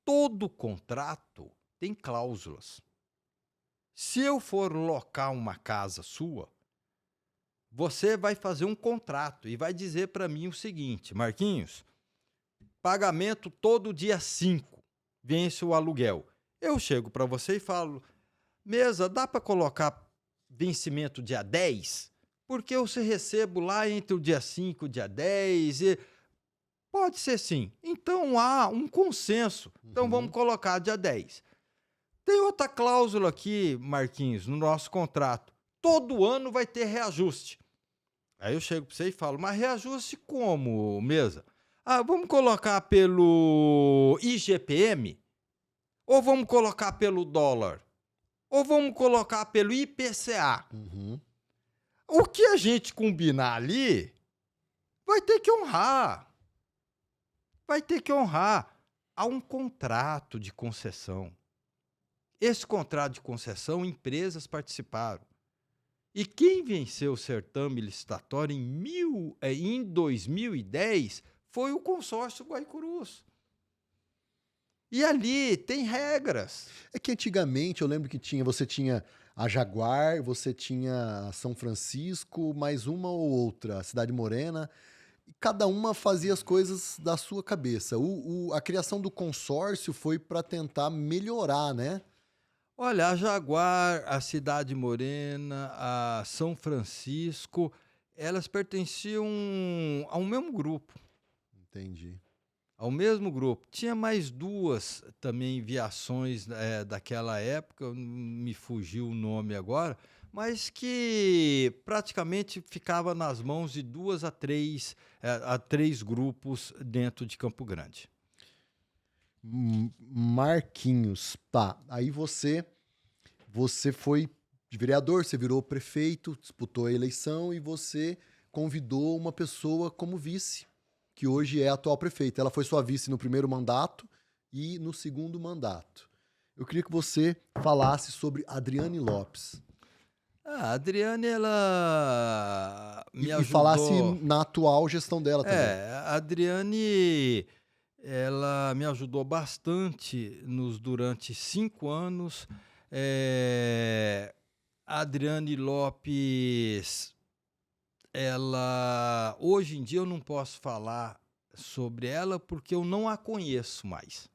Todo contrato tem cláusulas. Se eu for locar uma casa sua, você vai fazer um contrato e vai dizer para mim o seguinte, Marquinhos, pagamento todo dia 5, vence o aluguel. Eu chego para você e falo, Mesa, dá para colocar vencimento dia 10? Porque eu se recebo lá entre o dia 5 e o dia 10. Pode ser sim. Então há um consenso. Então vamos colocar dia 10. Tem outra cláusula aqui, Marquinhos, no nosso contrato. Todo ano vai ter reajuste. Aí eu chego para você e falo, mas reajuste como, Mesa? Vamos colocar pelo IGPM? Ou vamos colocar pelo dólar? Ou vamos colocar pelo IPCA? O que a gente combinar ali, Vai ter que honrar. Vai ter que honrar. Há um contrato de concessão. Esse contrato de concessão, empresas participaram. E quem venceu o certame licitatório em 2010 foi o consórcio Guaicurus. E ali tem regras. É que antigamente eu lembro que você tinha a Jaguar, você tinha a São Francisco, mais uma ou outra, a Cidade Morena, e cada uma fazia as coisas da sua cabeça. A criação do consórcio foi para tentar melhorar, né? Olha, a Jaguar, a Cidade Morena, a São Francisco, elas pertenciam ao mesmo grupo. Entendi. Ao mesmo grupo. Tinha mais duas também viações daquela época, me fugiu o nome agora, mas que praticamente ficava nas mãos de 2 a 3 grupos dentro de Campo Grande. Marquinhos, tá. Aí você foi de vereador, você virou prefeito, disputou a eleição e você convidou uma pessoa como vice, que hoje é a atual prefeita. Ela foi sua vice no primeiro mandato e no segundo mandato. Eu queria que você falasse sobre Adriane Lopes. A Adriane, ela me ajudou... E falasse na atual gestão dela também. A Adriane, ela me ajudou bastante durante 5 anos. A Adriane Lopes, ela... Hoje em dia eu não posso falar sobre ela porque eu não a conheço mais.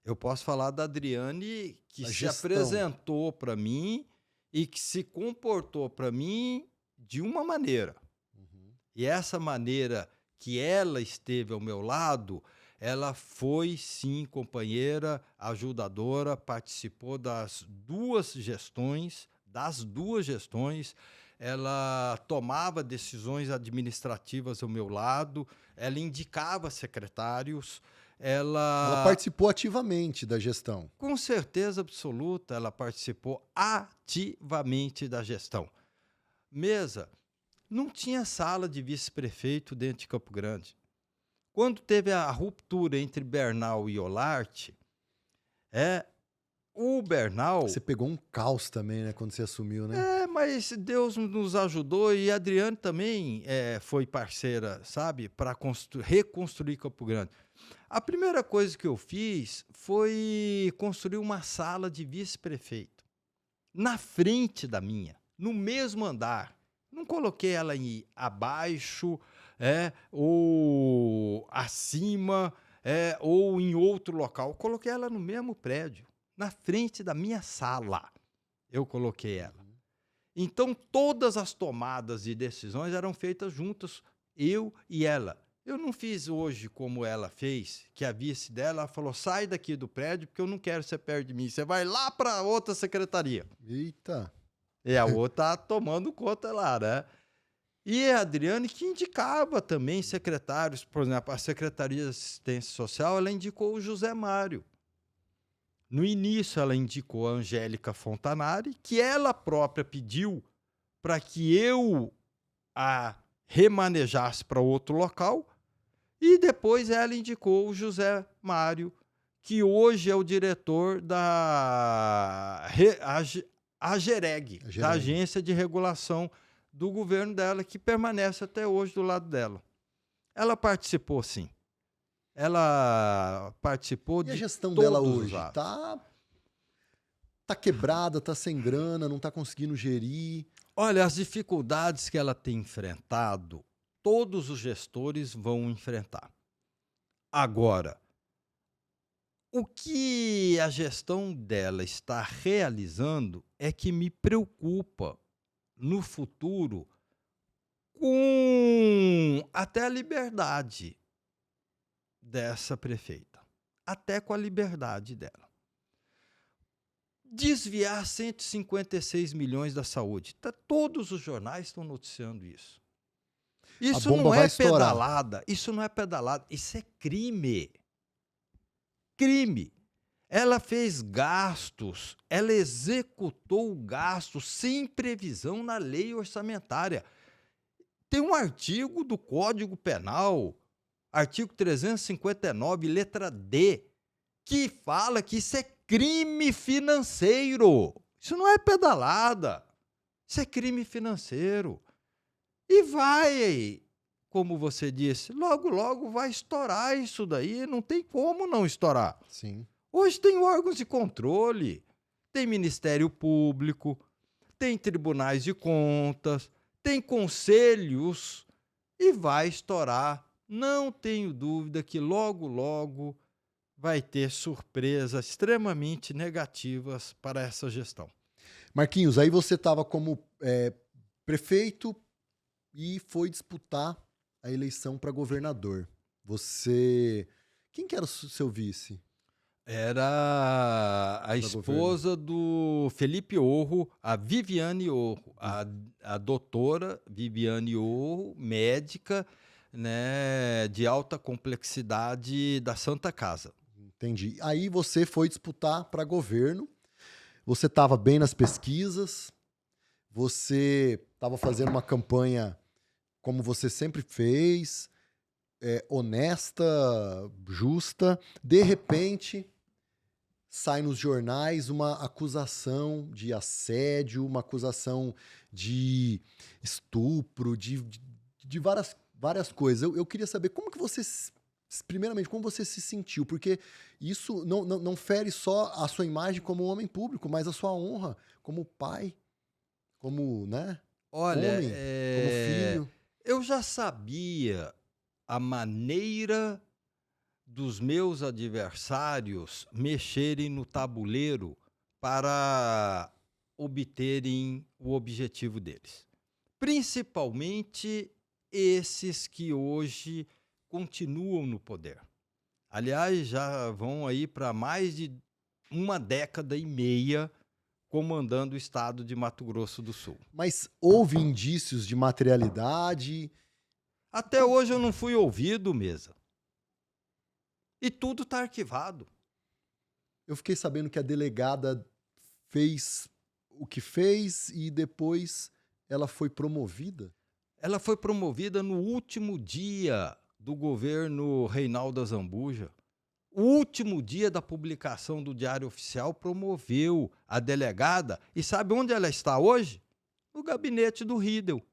Eu posso falar da Adriane que se apresentou para mim e que se comportou para mim de uma maneira. Uhum. E essa maneira que ela esteve ao meu lado, ela foi, sim, companheira, ajudadora, participou das duas gestões, ela tomava decisões administrativas ao meu lado, ela indicava secretários, ela participou ativamente da gestão. Com certeza absoluta, ela participou ativamente da gestão. Mesa, não tinha sala de vice-prefeito dentro de Campo Grande. Quando teve a ruptura entre Bernal e Olarte, o Bernal... Você pegou um caos também, né, quando você assumiu, né? Mas Deus nos ajudou e a Adriane também foi parceira, sabe, para reconstruir Campo Grande. A primeira coisa que eu fiz foi construir uma sala de vice-prefeito na frente da minha, no mesmo andar. Não coloquei ela abaixo, ou acima, ou em outro local. Eu coloquei ela no mesmo prédio, na frente da minha sala. Eu coloquei ela. Então, todas as tomadas de decisões eram feitas juntas, eu e ela. Eu não fiz hoje como ela fez, que a vice dela falou, sai daqui do prédio porque eu não quero ser perto de mim. Você vai lá para outra secretaria. Eita! E a outra tá tomando conta lá, né? E a Adriane que indicava também secretários. Por exemplo, a Secretaria de Assistência Social, ela indicou o José Mário. No início, ela indicou a Angélica Fontanari, que ela própria pediu para que eu a remanejasse para outro local. E depois ela indicou o José Mário, que hoje é o diretor da AGEREG, da Agência de Regulação do governo dela, que permanece até hoje do lado dela. Ela participou, sim. Ela participou de todos os atos. E a gestão dela hoje tá quebrada, tá sem grana, não tá conseguindo gerir? Olha, as dificuldades que ela tem enfrentado, todos os gestores vão enfrentar. Agora, o que a gestão dela está realizando é que me preocupa no futuro com até a liberdade dessa prefeita. Até com a liberdade dela. Desviar 156 milhões da saúde. Todos os jornais estão noticiando isso. Isso não é pedalada, isso não é pedalada, isso é crime. Crime. Ela fez gastos, ela executou gastos sem previsão na lei orçamentária. Tem um artigo do Código Penal, artigo 359, letra D, que fala que isso é crime financeiro. Isso não é pedalada. Isso é crime financeiro. E vai, como você disse, logo, logo vai estourar isso daí. Não tem como não estourar. Sim. Hoje tem órgãos de controle, tem Ministério Público, tem tribunais de contas, tem conselhos e vai estourar. Não tenho dúvida que logo, logo vai ter surpresas extremamente negativas para essa gestão. Marquinhos, aí você estava como prefeito e foi disputar a eleição para governador. Quem que era o seu vice? Era a esposa do Felipe Orro, a Viviane Orro, a doutora Viviane Orro, médica, né, de alta complexidade da Santa Casa. Entendi. Aí você foi disputar para governo, você estava bem nas pesquisas, você estava fazendo uma campanha como você sempre fez, honesta, justa. De repente, sai nos jornais uma acusação de assédio, uma acusação de estupro, de várias coisas. Eu queria saber como que você, primeiramente, como você se sentiu, porque isso não fere só a sua imagem como homem público, mas a sua honra como pai, como, né, Olha, homem, como filho. eu já sabia a maneira dos meus adversários mexerem no tabuleiro para obterem o objetivo deles. Principalmente esses que hoje continuam no poder. Aliás, já vão aí para mais de 1,5 décadas comandando o estado de Mato Grosso do Sul. Mas houve indícios de materialidade? Até hoje eu não fui ouvido, Mesa. E tudo está arquivado. Eu fiquei sabendo que a delegada fez o que fez e depois ela foi promovida. Ela foi promovida no último dia do governo Reinaldo Azambuja. O último dia da publicação do Diário Oficial promoveu a delegada. E sabe onde ela está hoje? No gabinete do Riedel.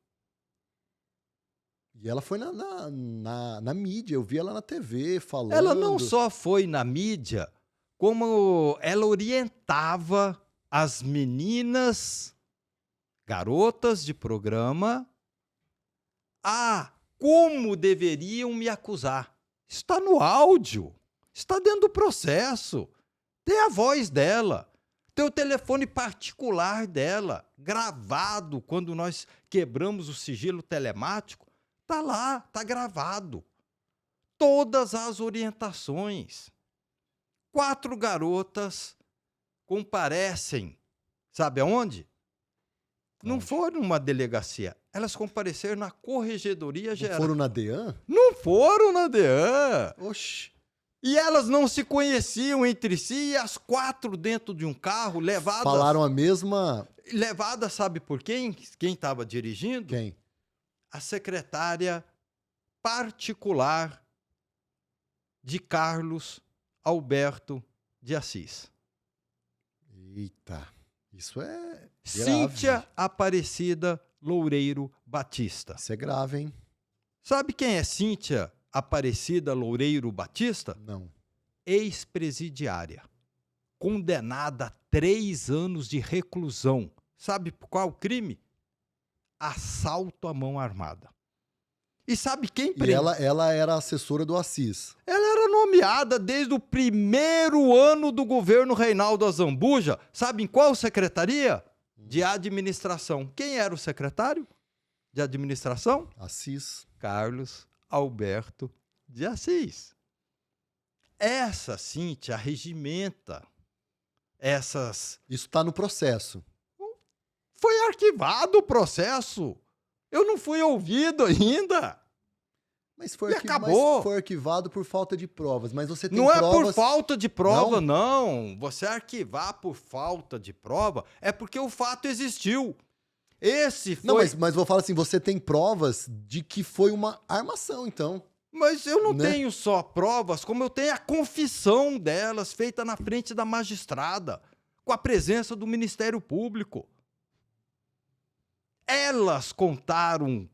E ela foi na mídia, eu vi ela na TV falando. Ela não só foi na mídia, como ela orientava as meninas, garotas de programa, a como deveriam me acusar. Está no áudio, está dentro do processo, tem a voz dela, tem o telefone particular dela, gravado quando nós quebramos o sigilo telemático. Está lá, está gravado. Todas as orientações. 4 garotas comparecem. Sabe aonde? Não foram numa delegacia. Elas compareceram na Corregedoria Geral. Não foram na DEAN? Não foram na DEAN. Oxi. E elas não se conheciam entre si, e as 4 dentro de um carro, levadas... Falaram a mesma... Levadas, sabe por quem? Quem estava dirigindo? Quem? A secretária particular de Carlos Alberto de Assis. Eita, isso é grave. Cíntia Aparecida Loureiro Batista. Isso é grave, hein? Sabe quem é Cíntia Aparecida Loureiro Batista? Não. Ex-presidiária, condenada a 3 anos de reclusão. Sabe por qual crime? Assalto à mão armada. E sabe quem prendeu? E ela era assessora do Assis. Ela era nomeada desde o primeiro ano do governo Reinaldo Azambuja. Sabe em qual secretaria? De administração. Quem era o secretário de administração? Assis. Carlos Alberto de Assis. Essa Cíntia regimenta essas... Isso está no processo. Foi arquivado o processo. Eu não fui ouvido ainda. Mas foi, acabou. Mas foi arquivado por falta de provas. Mas você tem não provas... é por falta de prova, não. Você arquivar por falta de prova é porque o fato existiu. Esse foi... Não, mas vou falar assim, você tem provas de que foi uma armação, então. Mas eu não né? tenho só provas, como eu tenho a confissão delas, feita na frente da magistrada, com a presença do Ministério Público. Elas contaram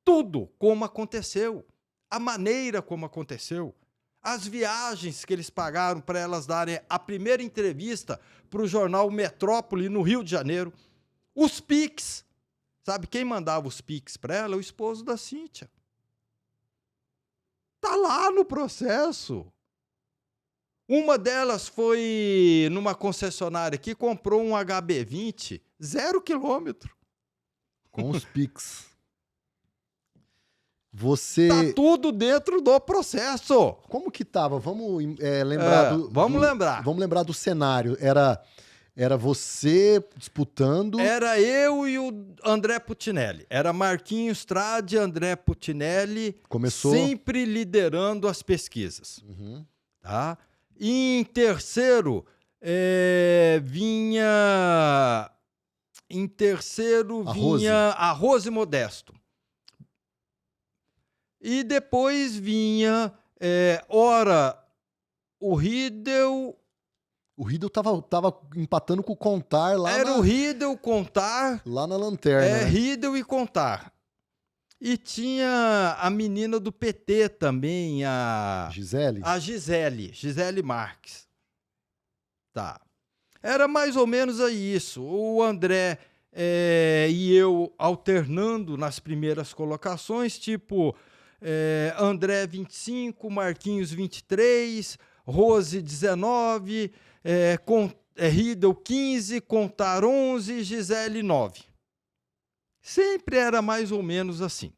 tudo como aconteceu, a maneira como aconteceu, as viagens que eles pagaram para elas darem a primeira entrevista para o jornal Metrópole no Rio de Janeiro, os Pix. Sabe quem mandava os Pix para ela? O esposo da Cíntia. Tá lá no processo. Uma delas foi numa concessionária que comprou um HB20, 0 quilômetro. Com os Pix. Você... Tá tudo dentro do processo. Como que tava? Vamos lembrar Vamos lembrar do cenário. Era você disputando... Era eu e o André Putinelli. Era Marquinhos Trade e André Putinelli. Começou... Sempre liderando as pesquisas. Uhum. Tá? E em terceiro, vinha a Rose Modesto. E depois vinha, ora, o Riedel... O Riedel tava empatando com o Contar lá Era o Riedel, Contar... Lá na lanterna, né? Riedel e Contar. E tinha a menina do PT também, a Gisele? A Gisele Marques. Tá. Era mais ou menos isso. O André e eu alternando nas primeiras colocações, tipo... André 25, Marquinhos 23, Rose 19, Riedel 15, Contar 11, Gisele 9. Sempre era mais ou menos assim.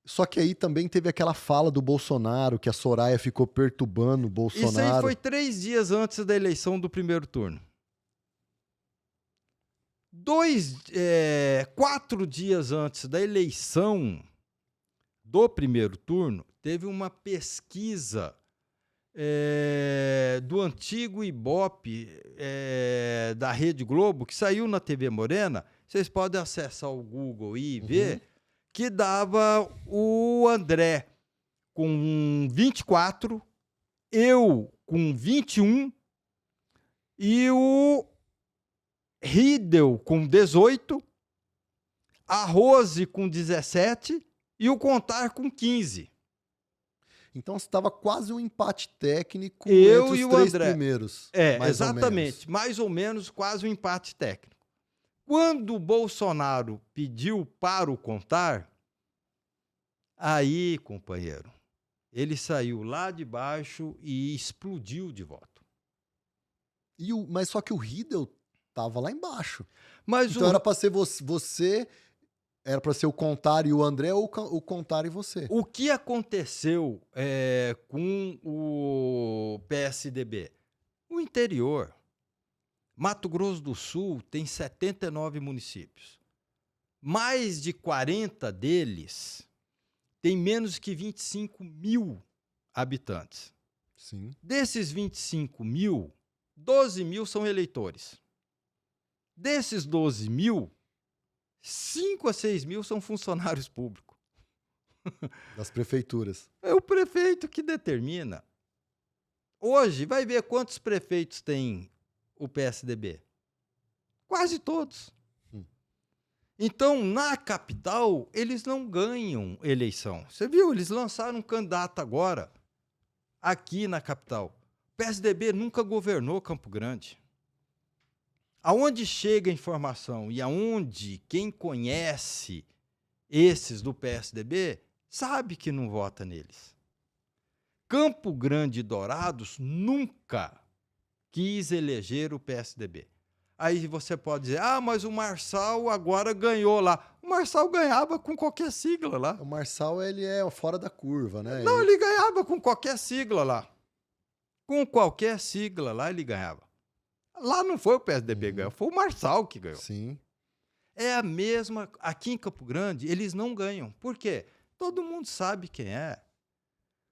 Só que aí também teve aquela fala do Bolsonaro, que a Soraya ficou perturbando o Bolsonaro. Isso aí foi 3 dias antes da eleição do primeiro turno. 4 dias antes da eleição do primeiro turno, teve uma pesquisa do antigo Ibope da Rede Globo, que saiu na TV Morena. Vocês podem acessar o Google e ver, que dava o André com 24, eu com 21 e o Riedel com 18, a Rose com 17 e o Contar com 15. Então estava quase um empate técnico Eu entre e os o três André. primeiros. Exatamente. Mais ou menos quase um empate técnico. Quando o Bolsonaro pediu para o Contar, aí, companheiro, ele saiu lá de baixo e explodiu de voto. Mas só que o Riedel tava lá embaixo. Mas então era para ser você, era para ser o Contar e o André, ou o Contar e você. O que aconteceu com o PSDB? O interior. Mato Grosso do Sul tem 79 municípios. Mais de 40 deles têm menos que 25 mil habitantes. Sim. Desses 25 mil, 12 mil são eleitores. Desses 12 mil, 5 a 6 mil são funcionários públicos. Das prefeituras. É o prefeito que determina. Hoje, vai ver quantos prefeitos tem o PSDB. Quase todos. Então, na capital, eles não ganham eleição. Você viu? Eles lançaram um candidato agora, aqui na capital. O PSDB nunca governou Campo Grande. Aonde chega a informação e aonde quem conhece esses do PSDB sabe que não vota neles. Campo Grande e Dourados nunca quis eleger o PSDB. Aí você pode dizer, mas o Marçal agora ganhou lá. O Marçal ganhava com qualquer sigla lá. O Marçal, ele é fora da curva, né? Não, ele ganhava com qualquer sigla lá. Com qualquer sigla lá ele ganhava. Lá não foi o PSDB que ganhou, foi o Marçal que ganhou. Sim. É a mesma... Aqui em Campo Grande, eles não ganham. Por quê? Todo mundo sabe quem é.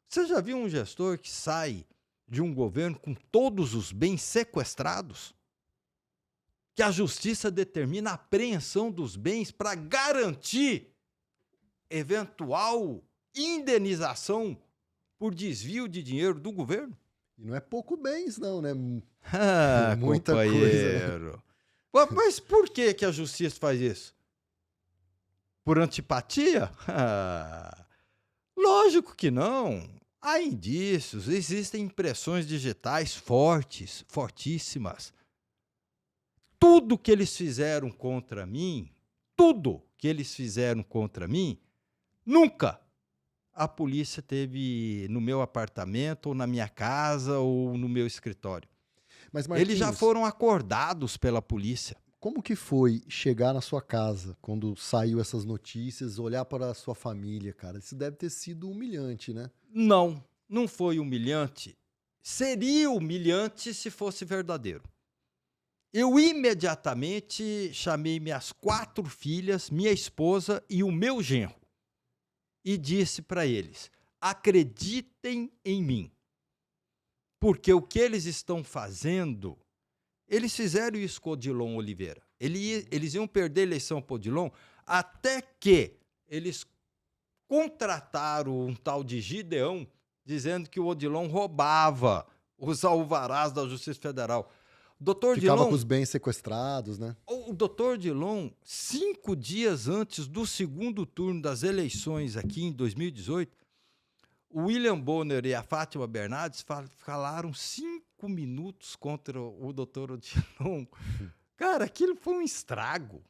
Você já viu um gestor que sai de um governo com todos os bens sequestrados? que a justiça determina a apreensão dos bens para garantir eventual indenização por desvio de dinheiro do governo? E não é pouco bens, não, né? Ah, Muita coisa, né? companheiro. Mas por que que a justiça faz isso? Por antipatia? Ah, lógico que não. Há indícios, existem impressões digitais fortes, fortíssimas. Tudo que eles fizeram contra mim, nunca a polícia teve no meu apartamento, ou na minha casa, ou no meu escritório. Mas, Eles já Marquinhos, foram acordados pela polícia. como que foi chegar na sua casa quando saiu essas notícias, olhar para a sua família, cara? Isso deve ter sido humilhante, né? Não, não foi humilhante. Seria humilhante se fosse verdadeiro. Eu imediatamente chamei minhas 4 filhas, minha esposa e o meu genro e disse para eles: acreditem em mim, porque o que eles estão fazendo, eles fizeram isso com o Odilon Oliveira. Eles iam perder a eleição para o Odilon até que eles contrataram um tal de Gideão dizendo que o Odilon roubava os alvarás da Justiça Federal. Ficava com os bens sequestrados, né? O doutor Odilon, 5 dias antes do segundo turno das eleições aqui em 2018, o William Bonner e a Fátima Bernardes falaram 5 minutos contra o doutor Odilon. Cara, aquilo foi um estrago.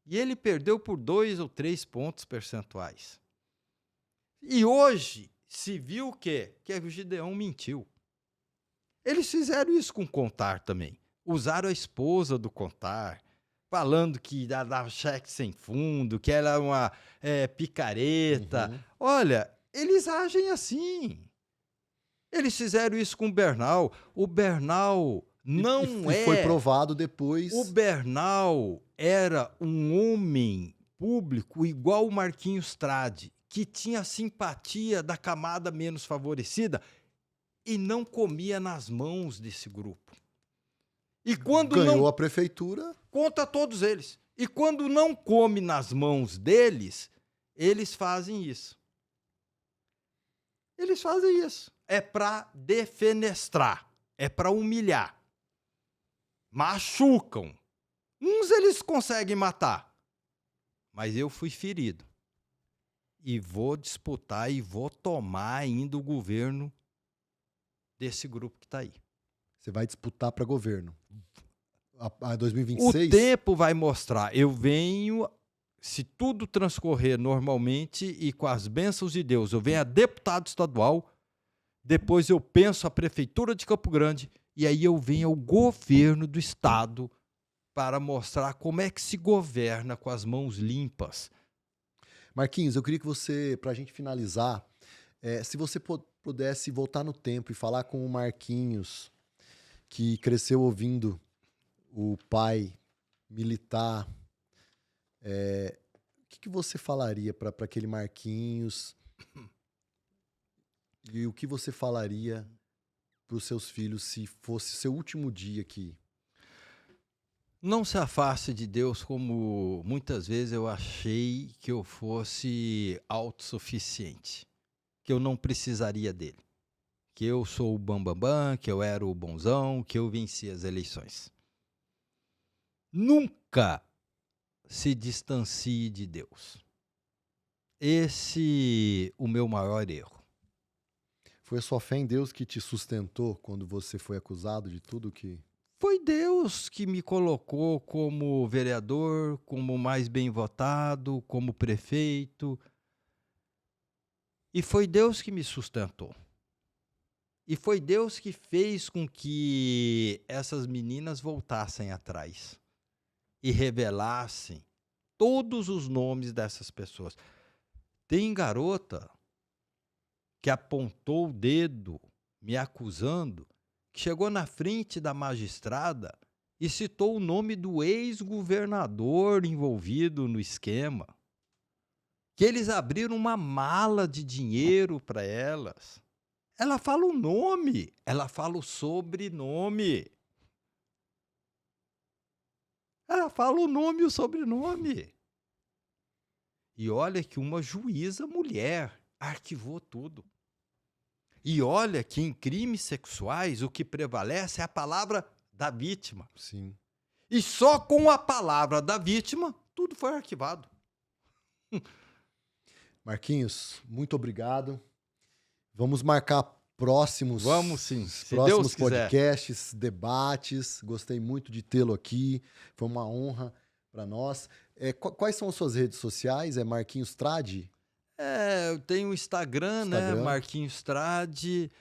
E ele perdeu por 2 ou 3 pontos percentuais. E hoje se viu que o Gideão mentiu. Eles fizeram isso com o Contar também. Usaram a esposa do Contar, falando que dava cheque sem fundo, que ela era uma picareta. Uhum. Olha, eles agem assim. Eles fizeram isso com o Bernal. O Bernal não E foi provado depois. O Bernal era um homem público igual o Marquinhos Trade, que tinha simpatia da camada menos favorecida e não comia nas mãos desse grupo. E quando ganhou a prefeitura, conta todos eles. E quando não come nas mãos deles, eles fazem isso. Eles fazem isso. É para defenestrar, é para humilhar. Machucam. Uns eles conseguem matar. Mas eu fui ferido. E vou disputar e vou tomar ainda o governo desse grupo que está aí. Você vai disputar para governo. A 2026? O tempo vai mostrar. Eu venho, se tudo transcorrer normalmente e com as bênçãos de Deus, eu venho a deputado estadual, depois eu penso a prefeitura de Campo Grande e aí eu venho ao governo do estado para mostrar como é que se governa com as mãos limpas. Marquinhos, eu queria que você, para a gente finalizar, se você pudesse voltar no tempo e falar com o Marquinhos, que cresceu ouvindo o pai militar, o que você falaria para aquele Marquinhos? E o que você falaria para os seus filhos se fosse seu último dia aqui? Não se afaste de Deus como muitas vezes eu achei que eu fosse autossuficiente, que eu não precisaria dele, que eu sou o bambambam, que eu era o bonzão, que eu venci as eleições. Nunca se distancie de Deus. Esse é o meu maior erro. Foi a sua fé em Deus que te sustentou quando você foi acusado de tudo que... Foi Deus que me colocou como vereador, como mais bem votado, como prefeito. E foi Deus que me sustentou. E foi Deus que fez com que essas meninas voltassem atrás e revelassem todos os nomes dessas pessoas. Tem garota que apontou o dedo me acusando, que chegou na frente da magistrada e citou o nome do ex-governador envolvido no esquema, que eles abriram uma mala de dinheiro para elas. Ela fala o nome, ela fala o sobrenome. Ela fala o nome e o sobrenome. E olha que uma juíza mulher arquivou tudo. E olha que em crimes sexuais o que prevalece é a palavra da vítima. Sim. E só com a palavra da vítima, tudo foi arquivado. Marquinhos, muito obrigado. Vamos marcar próximos, Vamos sim, se próximos Deus quiser. podcasts, debates. Gostei muito de tê-lo aqui. Foi uma honra para nós. Quais são as suas redes sociais? É Marquinhos Tradi? Eu tenho o Instagram, né? Marquinhos Tradi.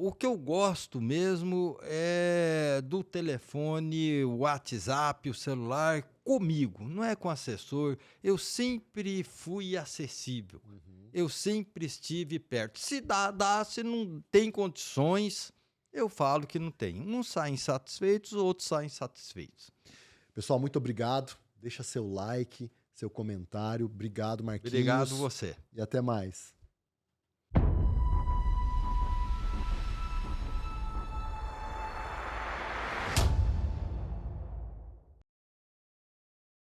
O que eu gosto mesmo é do telefone, o WhatsApp, o celular comigo, não é com assessor. Eu sempre fui acessível. Eu sempre estive perto. Se dá, se não tem condições, eu falo que não tem. Uns saem satisfeitos, outros saem satisfeitos. Pessoal, muito obrigado. Deixa seu like, seu comentário. Obrigado, Marquinhos. Obrigado você. E até mais.